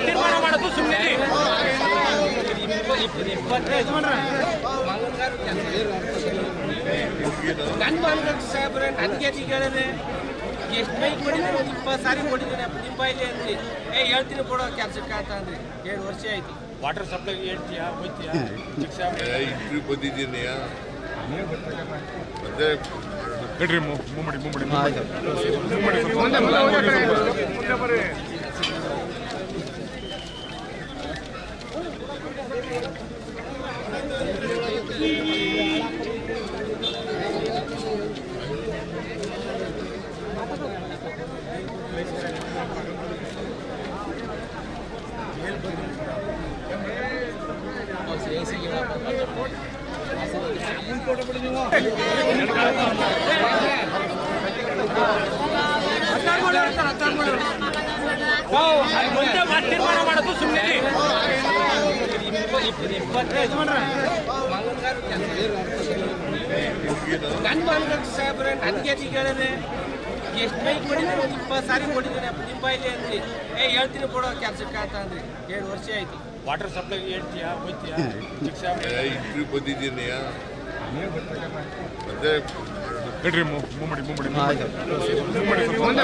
ತೀರ್ಮಾನ ಮಾಡೋದು ಸುಮ್ಮನೆ ನನ್ನ ಮಾನಗಂಡ ಸಾಹೇಬ್ರೆ ನನಗೆ ಅದೀಗ ಹೇಳಿದೆ ಎಷ್ಟು ಬೈಕ್ ಕೊಟ್ಟಿದ್ದೀನಿ 20 ಸಾರಿ ಕೊಟ್ಟಿದ್ದೀನಿ ನಿಮ್ಮ ಬಾಯಿಲಿ ಅಂದ್ರಿ ಹೇಳ್ತೀನಿ ಕೊಡೋ ಕೆಲಸಕ್ಕೆ ಅಂತ ಅಂದ್ರಿ 7 ವರ್ಷ ಆಯ್ತು ವಾಟರ್ ಸಪ್ಲೈಗೆ ಹೇಳ್ತೀಯಾ ಹೋಯ್ತೀಯಾ ಇಂಟ್ರಿ ಬಂದಿದ್ದೀನಿ ಮತ್ತೆ ತೀರ್ಮಾನ ಮಾಡೋದು ಸುಮ್ಮನೆ ನನ್ನ ಮಾನಗಂಡ ಸಾಹೇಬ್ರೆ ನನಗೆ ಅದೀಗ ಹೇಳಿದೆ ಎಷ್ಟು ಬೈಕ್ ಕೊಟ್ಟಿದ್ದೀನಿ 20 ಸಾರಿ ಕೊಟ್ಟಿದ್ದೀನಿ ನಿಮ್ಮ ಬಾಯಿಲಿ ಅಂದ್ರಿ ಹೇಳ್ತೀನಿ ಕೊಡೋ ಕೆಲಸಕ್ಕೆ ಅಂತ ಅಂದ್ರಿ 7 ವರ್ಷ ಆಯ್ತು ವಾಟರ್ ಸಪ್ಲೈಗೆ ಹೇಳ್ತೀಯಾ ಹೋಯ್ತೀಯಾ ಇಂಟ್ರಿ ಬಂದಿದ್ದೀನಿ ಮತ್ತೆ ಮುಂದೆ